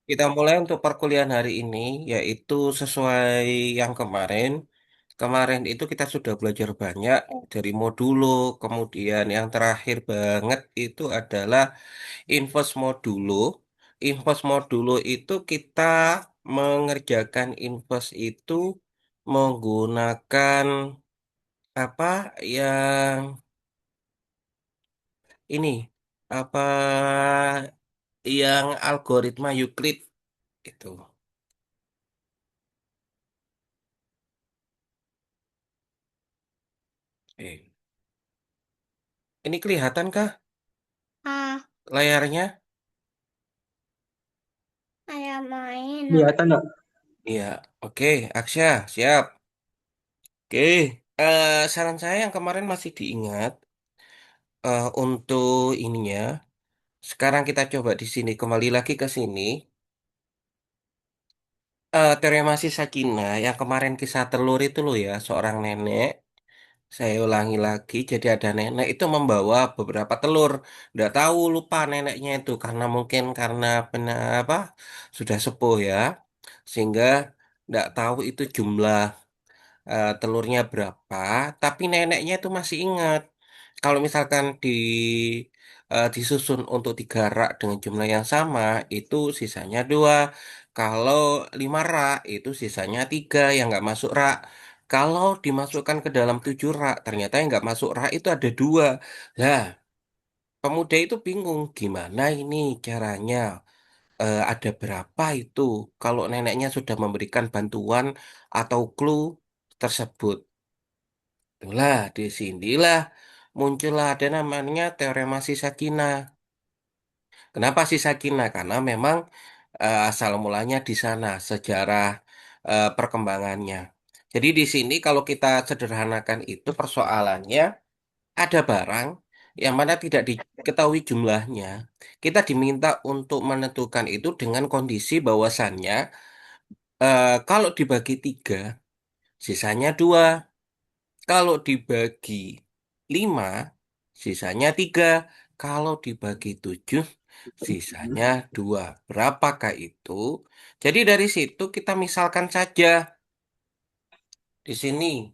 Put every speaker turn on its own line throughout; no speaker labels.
Kita mulai untuk perkuliahan hari ini, yaitu sesuai yang kemarin. Kemarin itu kita sudah belajar banyak dari modulo, kemudian yang terakhir banget itu adalah inverse modulo. Inverse modulo itu kita mengerjakan inverse itu menggunakan apa yang ini apa yang algoritma Euclid itu. Eh, ini kelihatan kah
Ah,
layarnya?
ayah main.
Kelihatan nggak?
Iya, oke, Aksya, siap. Oke, saran saya yang kemarin masih diingat untuk ininya. Sekarang kita coba di sini, kembali lagi ke sini. Teorema Sakinah yang kemarin kisah telur itu loh ya, seorang nenek. Saya ulangi lagi, jadi ada nenek itu membawa beberapa telur. Nggak tahu, lupa neneknya itu karena mungkin karena apa sudah sepuh ya, sehingga nggak tahu itu jumlah telurnya berapa, tapi neneknya itu masih ingat. Kalau misalkan disusun untuk 3 rak dengan jumlah yang sama, itu sisanya 2. Kalau 5 rak, itu sisanya 3 yang nggak masuk rak. Kalau dimasukkan ke dalam 7 rak, ternyata yang nggak masuk rak itu ada 2. Nah, pemuda itu bingung gimana ini caranya. Ada berapa itu kalau neneknya sudah memberikan bantuan atau clue tersebut. Itulah disinilah muncullah ada namanya teorema Sakinah. Kenapa Sakinah? Karena memang asal mulanya di sana sejarah perkembangannya. Jadi di sini kalau kita sederhanakan itu persoalannya ada barang yang mana tidak diketahui jumlahnya. Kita diminta untuk menentukan itu dengan kondisi bahwasannya kalau dibagi 3, sisanya 2. Kalau dibagi 5, sisanya 3. Kalau dibagi 7, sisanya 2. Berapakah itu? Jadi dari situ kita misalkan saja di sini.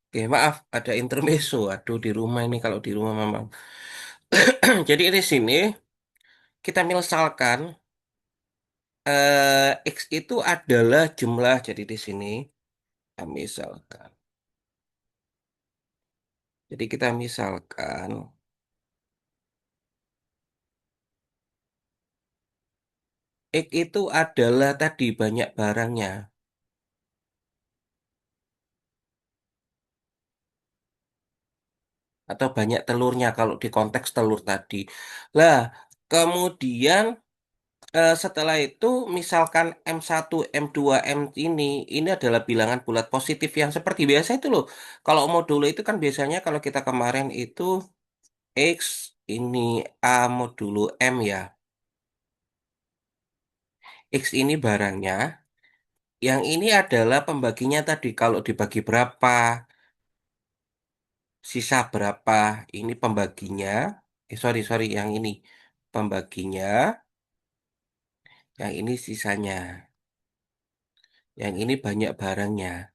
Oke, maaf, ada intermezzo. Aduh, di rumah ini kalau di rumah memang. Jadi di sini kita misalkan X itu adalah jumlah. Jadi di sini kita misalkan. Jadi kita misalkan X itu adalah tadi banyak barangnya atau banyak telurnya kalau di konteks telur tadi. Lah, kemudian setelah itu misalkan M1, M2, M ini adalah bilangan bulat positif yang seperti biasa itu loh. Kalau modulo itu kan biasanya kalau kita kemarin itu X ini A modulo M ya. X ini barangnya, yang ini adalah pembaginya tadi kalau dibagi berapa, sisa berapa, ini pembaginya. Sorry, sorry, yang ini pembaginya, yang ini sisanya, yang ini banyak barangnya.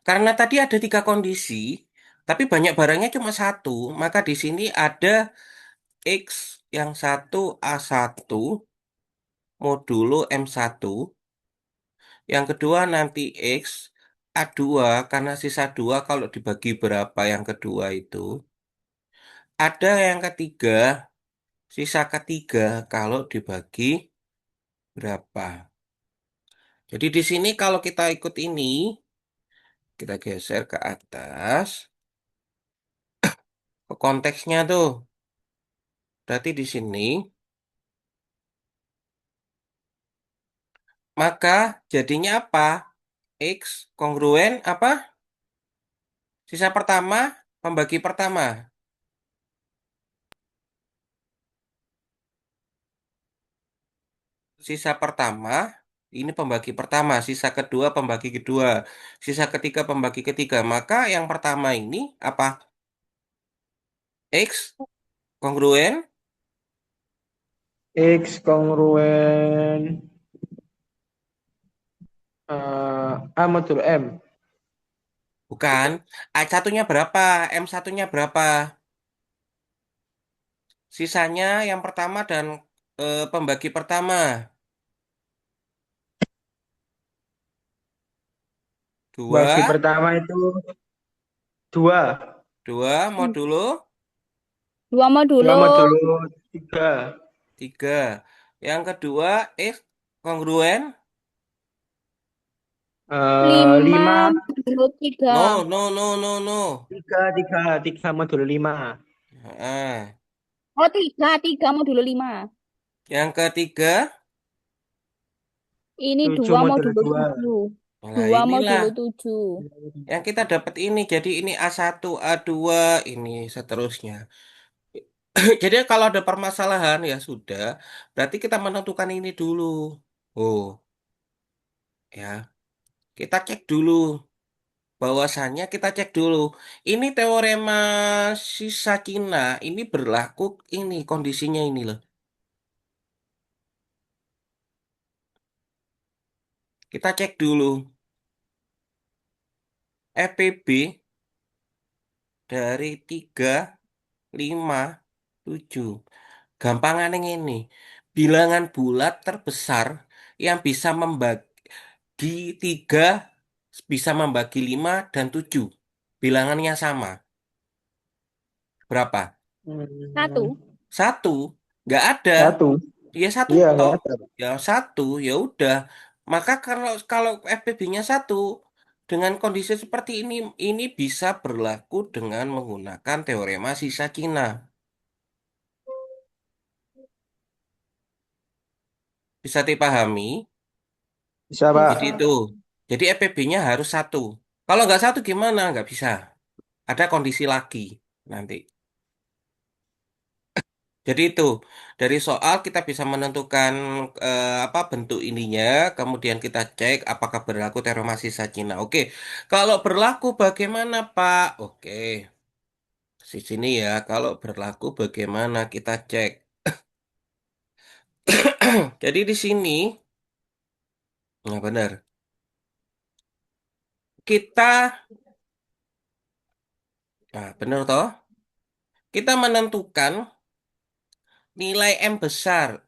Karena tadi ada 3 kondisi, tapi banyak barangnya cuma satu, maka di sini ada X yang satu A1 modulo M1, yang kedua nanti X A2 karena sisa 2 kalau dibagi berapa yang kedua itu. Ada yang ketiga, sisa ketiga kalau dibagi berapa. Jadi di sini kalau kita ikut ini, kita geser ke atas, ke konteksnya tuh. Berarti di sini, maka jadinya apa? X kongruen apa? Sisa pertama, pembagi pertama. Sisa pertama, ini pembagi pertama. Sisa kedua, pembagi kedua. Sisa ketiga, pembagi ketiga. Maka yang pertama ini apa? X kongruen?
X kongruen A modulo M.
Bukan. A satunya berapa? M satunya berapa? Sisanya yang pertama dan pembagi pertama.
Bagi
Dua,
pertama itu 2.
dua modulo,
Dua
Dua
modulo
modulo 3.
tiga. Yang kedua, X kongruen?
lima
5.
modulo tiga.
No, no, no, no, no.
3 modulo 5.
Ah.
Oh tiga modulo lima.
Yang ketiga,
Ini
7
dua
modulo
modulo
2.
tujuh.
nah
Dua
inilah
modulo tujuh.
yang kita dapat ini. Jadi ini A1, A2, ini seterusnya. Jadi kalau ada permasalahan ya sudah, berarti kita menentukan ini dulu. Oh, ya, kita cek dulu. Bahwasannya kita cek dulu. Ini teorema sisa Cina, ini berlaku ini kondisinya ini loh. Kita cek dulu. FPB dari 3, 5, 7. Gampangan yang ini. Bilangan bulat terbesar yang bisa membagi 3, bisa membagi 5 dan 7. Bilangannya sama. Berapa?
Satu.
Satu. Nggak ada.
Satu.
Ya satu
Iya, nggak
toh.
ada.
Ya satu. Ya udah. Maka kalau kalau FPB-nya satu, dengan kondisi seperti ini bisa berlaku dengan menggunakan teorema sisa Cina. Bisa dipahami?
Bisa,
Jadi
Pak.
itu. Jadi EPB-nya harus satu. Kalau nggak satu gimana? Nggak bisa. Ada kondisi lagi nanti. Jadi itu dari soal kita bisa menentukan apa bentuk ininya, kemudian kita cek apakah berlaku teorema sisa Cina. Oke, kalau berlaku bagaimana Pak? Oke, di sini ya. Kalau berlaku bagaimana kita cek. Jadi di sini, nah benar. Kita, nah benar toh? Kita menentukan nilai M besar.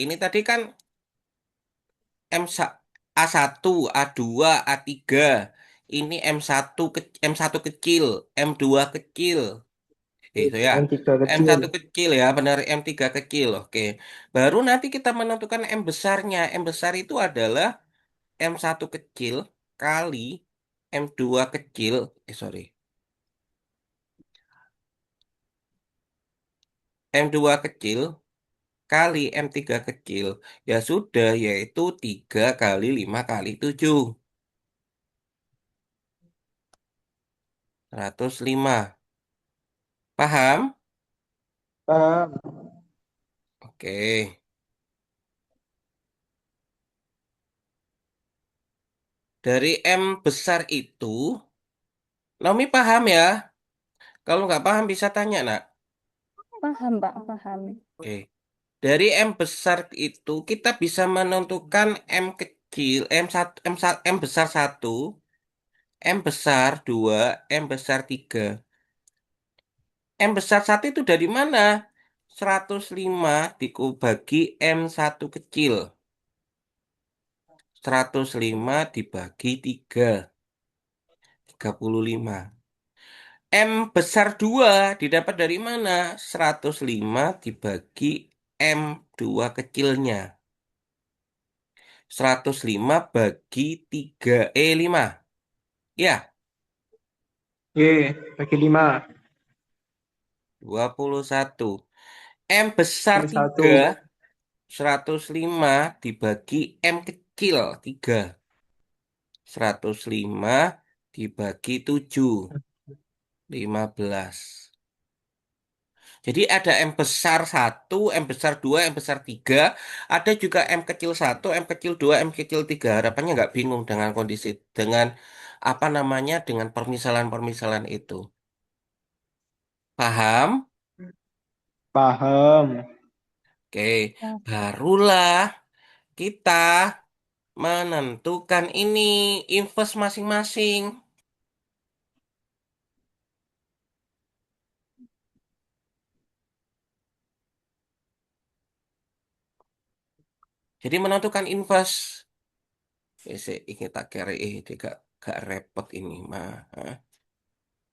Ini tadi kan M A1, A2, A3. Ini M1 kecil, M2 kecil. Itu ya.
M3 kecil.
M1 kecil ya, benar M3 kecil. Oke. Baru nanti kita menentukan M besarnya. M besar itu adalah M1 kecil kali M2 kecil. Sorry. M2 kecil kali M3 kecil. Ya sudah, yaitu 3 kali 5 kali 7. 105. Paham?
Paham.
Oke. Dari M besar itu, Naomi paham ya? Kalau nggak paham bisa tanya, nak.
Paham, Pak, paham.
Oke. Dari M besar itu kita bisa menentukan M kecil, M1, M1, M besar satu, M besar 2, M besar 3. M besar satu itu dari mana? 105 dibagi M1 kecil. 105 dibagi 3, 35. M besar 2 didapat dari mana? 105 dibagi M2 kecilnya. 105 bagi 3. 5. Ya,
Y bagi 5.
21. M besar
M1.
3, 105 dibagi M kecil 3. 105 dibagi 7, 15. Jadi ada M besar satu, M besar 2, M besar 3. Ada juga M kecil satu, M kecil 2, M kecil 3. Harapannya nggak bingung dengan kondisi, dengan apa namanya, dengan permisalan-permisalan itu. Paham?
Paham.
Oke, barulah kita menentukan ini invest masing-masing. Jadi menentukan invest. Ini tak kira gak repot ini mah. Hah?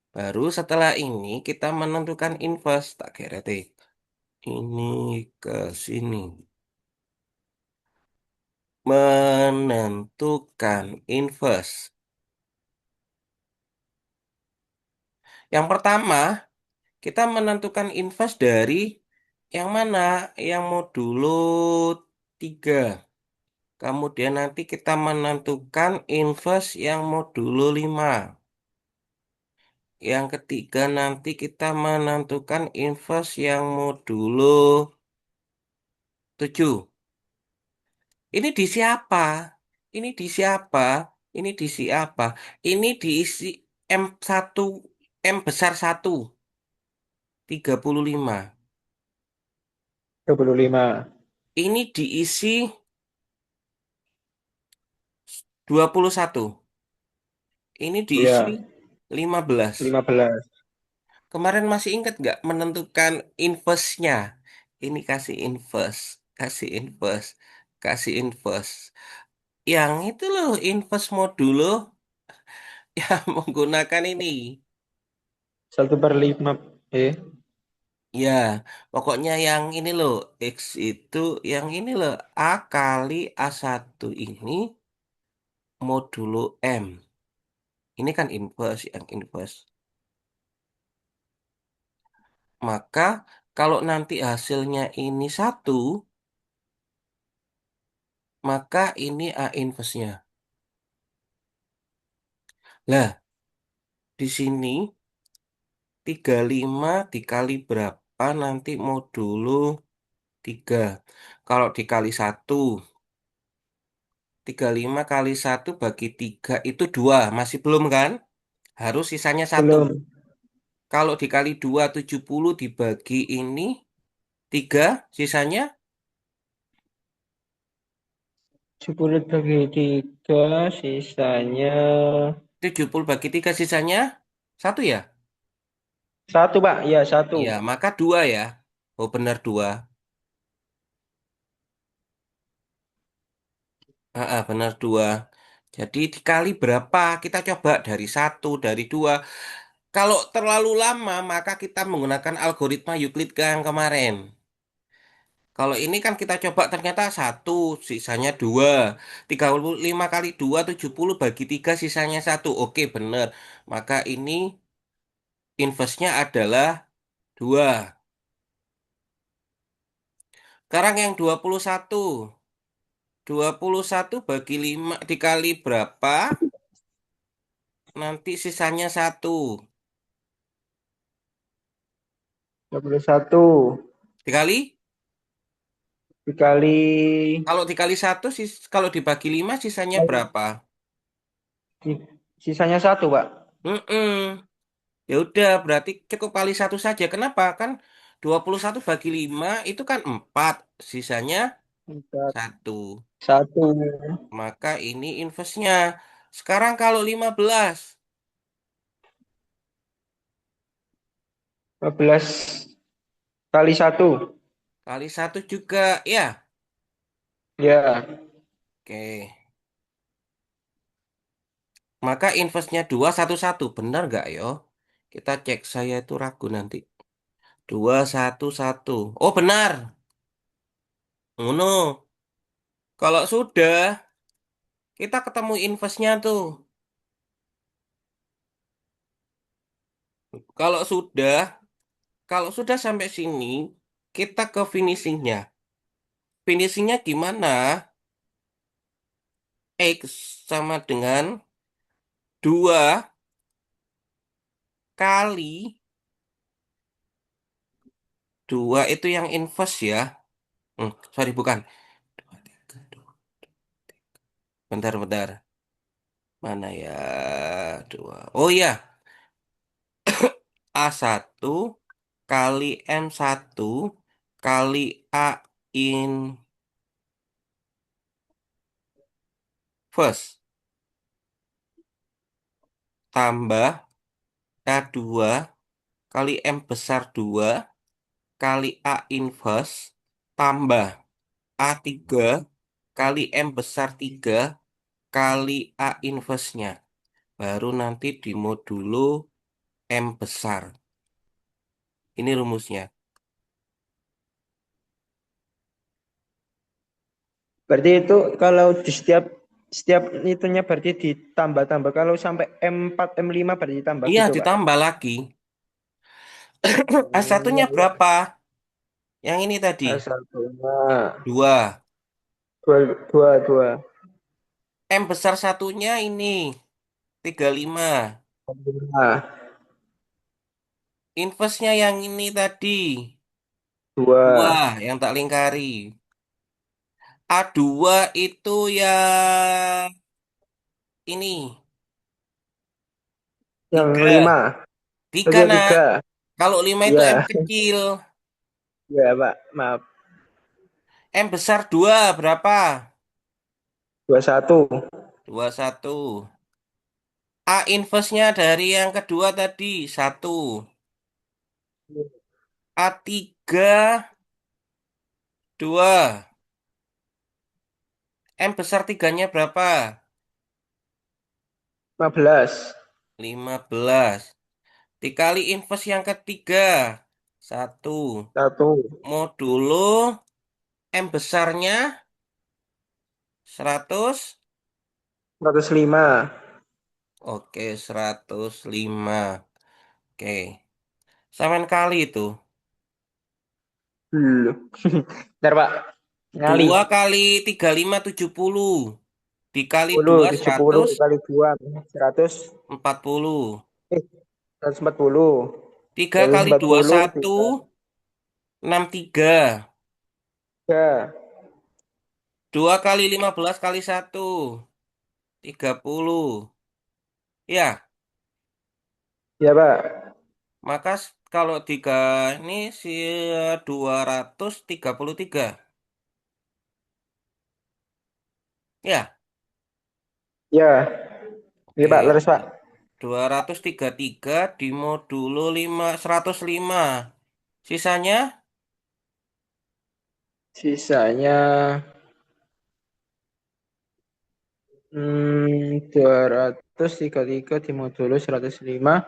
Baru setelah ini kita menentukan invest tak kira ini ke sini. Menentukan invest. Yang pertama, kita menentukan invest dari yang mana? Yang modulo 3. Kemudian nanti kita menentukan invest yang modulo 5. Yang ketiga nanti kita menentukan invest yang modulo 7. Ini di siapa? Ini di siapa? Ini di siapa? Ini diisi M1, M besar 1, 35.
25.
Ini diisi 21. Ini diisi
Ya,
15.
15.
Kemarin masih ingat nggak menentukan investnya? Ini kasih invest, kasih invest, kasih invest. Yang itu loh invest modulo yang menggunakan ini.
1/5.
Ya, pokoknya yang ini loh X itu yang ini loh A kali A1 ini modulo M. Ini kan invest yang invest. Maka kalau nanti hasilnya ini satu, maka ini A investnya. Lah, di sini 35 dikali berapa nanti modulo 3. Kalau dikali satu, 35 kali satu bagi 3 itu 2. Masih belum kan? Harus sisanya satu.
Belum.
Kalau dikali 2, 70 dibagi ini 3, sisanya
10 bagi 3, sisanya
70 bagi 3 sisanya satu ya?
satu, Pak. Ya, satu.
Iya, maka 2 ya. Oh benar 2. Benar 2. Jadi dikali berapa? Kita coba dari satu, dari 2. Kalau terlalu lama, maka kita menggunakan algoritma Euclid yang kemarin. Kalau ini kan kita coba ternyata satu, sisanya 2. 35 kali 2, 70 bagi 3, sisanya satu. Oke, benar. Maka ini investnya adalah 2. Sekarang yang 21. 21 bagi 5 dikali berapa? Nanti sisanya satu.
21
Dikali?
dikali
Kalau dikali satu, kalau dibagi 5, sisanya berapa?
sisanya satu, Pak.
Mm-mm. Ya udah, berarti cukup kali satu saja. Kenapa? Kan 21 bagi 5 itu kan 4, sisanya
Empat.
satu.
Satu.
Maka ini investnya. Sekarang kalau 15
15 kali satu.
kali satu juga, ya.
Ya,
Oke. Maka investnya 211. Benar nggak yo? Kita cek, saya itu ragu nanti. 211. Oh benar. Oh no. Kalau sudah, kita ketemu investnya tuh. Kalau sudah, kalau sudah sampai sini, kita ke finishingnya. Finishingnya gimana? X sama dengan 2 kali 2 itu yang inverse ya. Sorry bukan. Dua, tiga, dua. Bentar, bentar. Mana ya? 2. Oh iya, A1 kali M1 kali A inverse tambah K2 kali M besar 2 kali A inverse tambah A3 kali M besar 3 kali A inverse-nya. Baru nanti dimodulo M besar. Ini rumusnya.
Berarti itu kalau di setiap itunya berarti ditambah-tambah. Kalau sampai M4, M5 berarti ditambah
Iya,
gitu, Pak.
ditambah lagi. A1-nya
Iya, iya.
berapa? Yang ini tadi.
A1-nya
2.
dua.
M besar satunya ini 35.
Nah,
Inverse-nya yang ini tadi.
dua.
2 yang tak lingkari. A2 itu yang ini.
Yang
3.
5.
3
Oke,
nak.
3.
Kalau 5 itu M
Iya,
kecil.
iya, Pak. Maaf.
M besar 2 berapa?
21.
21. A inverse-nya dari yang kedua tadi 1. A3 2. M besar tiganya berapa?
15.
15. Dikali inverse yang ketiga. 1.
1.
Modulo M besarnya 100.
105.
Oke, 105. Oke. Samain kali itu.
Belum. Ntar, Pak. Ngali.
2 kali 35 70. Dikali
10,
2
70
140.
kali 2. 100. 140.
3 kali 2
140
1 63.
3.
2 kali 15 kali 1 30. Ya,
Ya, Pak.
maka kalau 3 ini si 233. Ya,
Ya. Iya,
oke.
Pak. Terus, Pak.
233 dimodulo 105. Sisanya
Sisanya 233 dimodulo 105.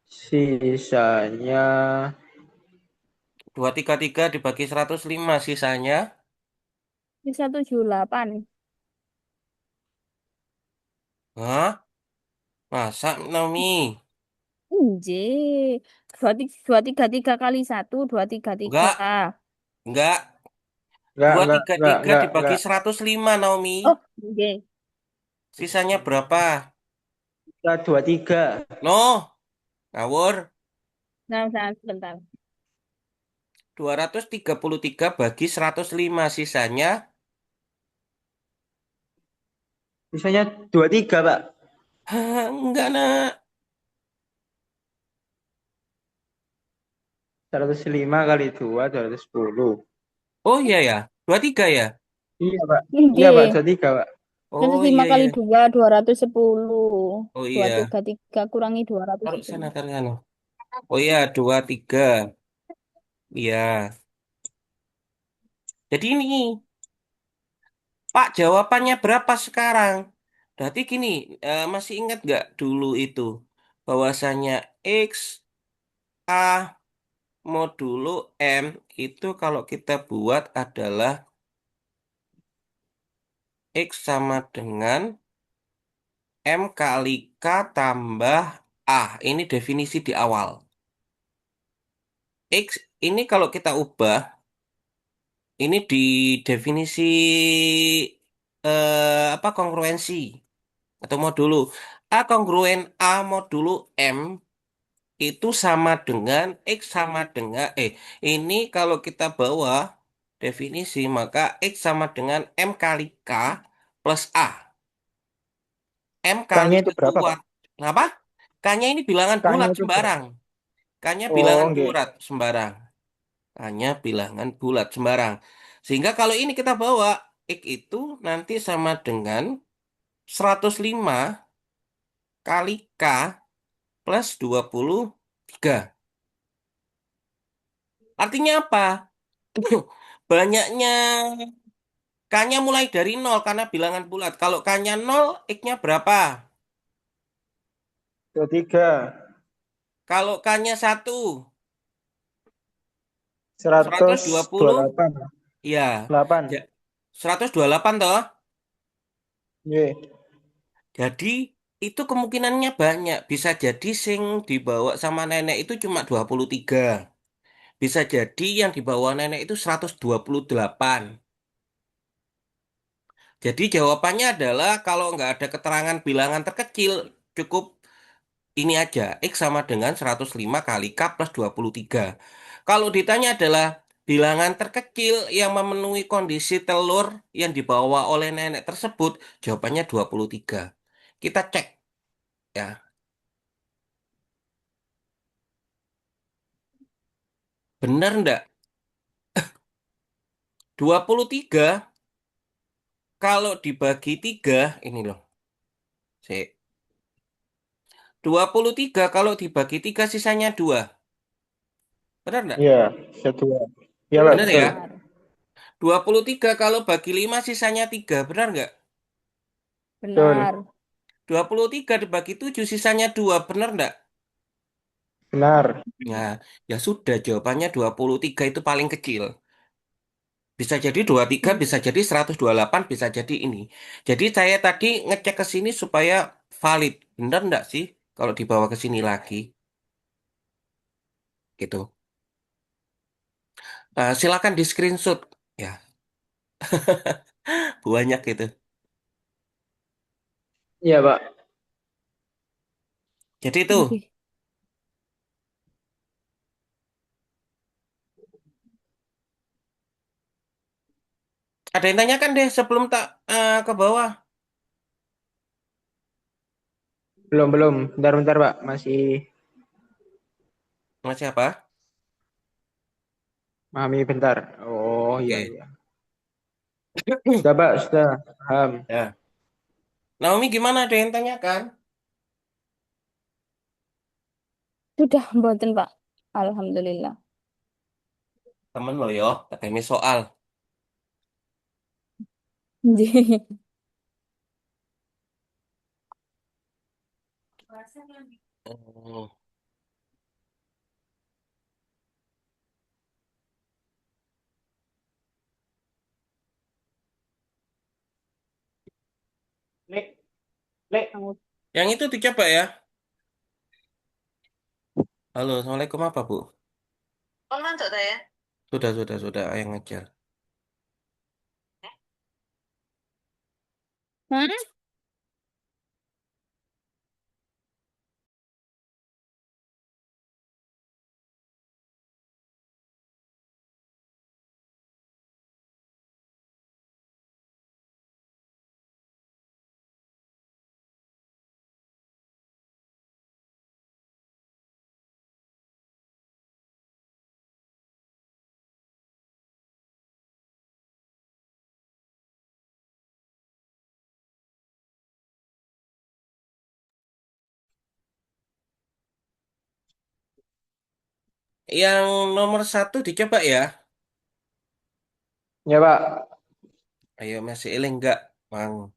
Sisanya
233 dibagi 105. Sisanya.
Bisa 78.
Hah? Masa, Naomi?
Enggak. Dua tiga tiga kali satu, dua tiga tiga.
Enggak, enggak.
enggak,
Dua
enggak,
tiga
enggak,
tiga
enggak,
dibagi
enggak.
105, Naomi.
Oh, enggak.
Sisanya berapa?
Kita 23.
No, ngawur.
Nah, sebentar.
233 bagi 105. Sisanya.
Sisanya 23, Pak.
Hah, enggak, nak.
105 kali 2, 210.
Oh iya ya, 23 ya?
Iya, Pak. Iya, Pak.
Enggak.
23, Pak.
Oh
105
iya,
kali
iya.
2, 210.
Oh
Dua
iya.
tiga tiga kurangi dua ratus
Taruh sana,
sepuluh.
taruh sana. Oh iya, 23. Iya. Jadi ini, Pak, jawabannya berapa sekarang? Berarti gini, masih ingat nggak dulu itu? Bahwasanya X, A, modulo M itu kalau kita buat adalah X sama dengan M kali K tambah A. Ini definisi di awal. X ini kalau kita ubah, ini di definisi apa kongruensi atau modulo. A kongruen A modulo M itu sama dengan X sama dengan ini kalau kita bawa definisi maka X sama dengan M kali K plus A. M kali
K-nya itu berapa, Pak?
keluar. Kenapa? K-nya ini bilangan
K-nya
bulat
itu berapa?
sembarang. K-nya
Oh,
bilangan
oke.
bulat sembarang. Hanya bilangan bulat sembarang. Sehingga kalau ini kita bawa X itu nanti sama dengan 105 kali K plus 23. Artinya apa? Banyaknya K-nya mulai dari nol karena bilangan bulat. Kalau K-nya nol, X-nya berapa?
23.
Kalau K-nya satu, seratus
Seratus
dua
dua
puluh,
delapan
ya.
delapan.
Ja- 128 toh.
Iya.
Jadi itu kemungkinannya banyak. Bisa jadi sing dibawa sama nenek itu cuma 23. Bisa jadi yang dibawa nenek itu 128. Jadi jawabannya adalah kalau nggak ada keterangan bilangan terkecil, cukup ini aja, X sama dengan 105 kali K plus 23. Kalau ditanya adalah bilangan terkecil yang memenuhi kondisi telur yang dibawa oleh nenek tersebut, jawabannya 23. Kita cek ya. Benar ndak? 23 kalau dibagi 3 ini loh. Sik. 23 kalau dibagi 3 sisanya 2. Benar ndak?
Iya, kedua. Iya, Pak,
Benar
betul.
ya?
Benar.
23 kalau bagi 5 sisanya 3. Benar nggak?
Benar.
Betul.
23 dibagi 7 sisanya 2. Benar ndak?
Benar.
Nah, ya sudah jawabannya 23 itu paling kecil. Bisa jadi 23, bisa jadi 128, bisa jadi ini. Jadi saya tadi ngecek ke sini supaya valid. Benar ndak sih kalau dibawa ke sini lagi? Gitu. Silakan di screenshot. Ya, banyak gitu.
Iya, Pak.
Jadi itu,
Oke.
ada yang tanyakan deh sebelum tak ke bawah.
Belum, belum. Bentar, bentar, Pak. Masih
Masih apa?
memahami bentar. Oh, iya,
Oke.
iya. Sudah, Pak. Sudah. Paham.
Ya. Naomi gimana? Ada yang tanyakan?
Sudah mboten, Pak. Alhamdulillah.
Temen lo yo, katanya soal.
Nggih.
Hmm.
Lek, lek.
Yang itu dicoba ya. Halo, Assalamualaikum apa, Bu?
Online tuh saya.
Sudah. Ayo ngejar.
Hah?
Yang nomor satu dicoba ya.
Ya, Pak.
Ayo, masih eling nggak, Bang?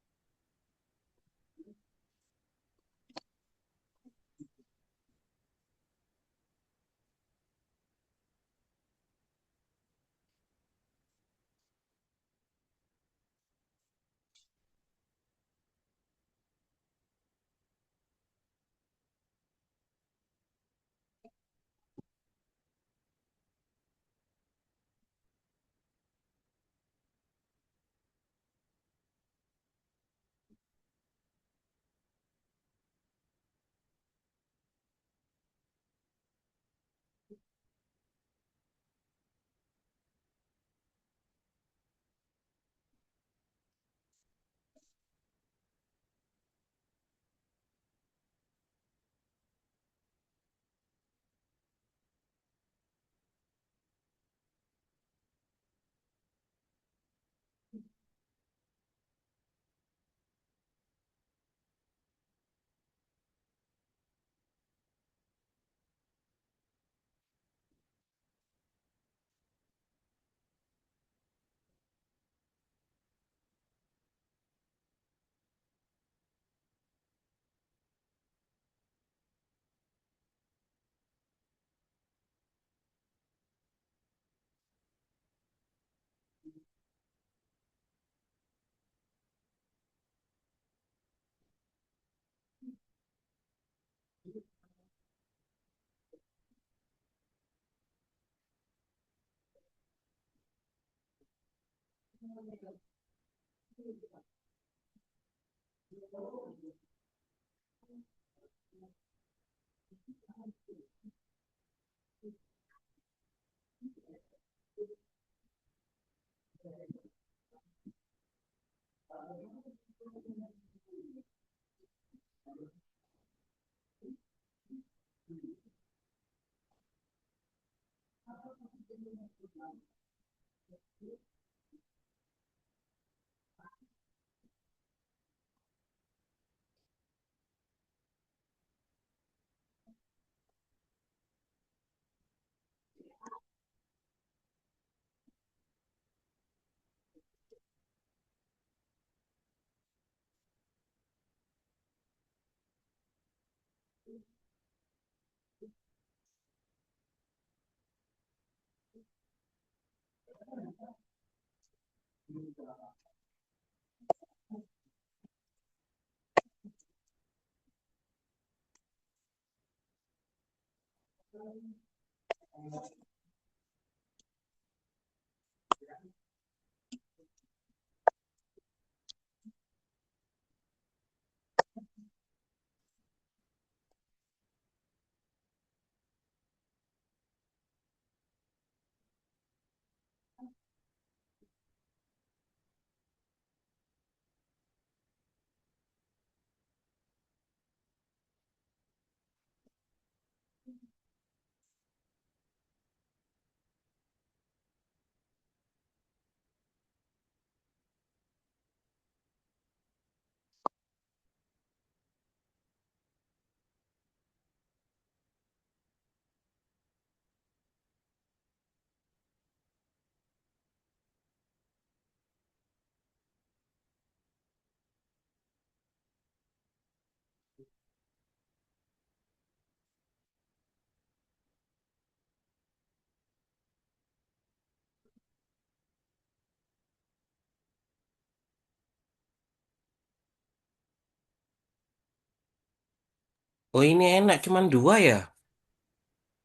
Oh ini enak, cuman dua ya?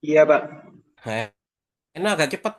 Iya, Pak.
Heh, enak agak cepet.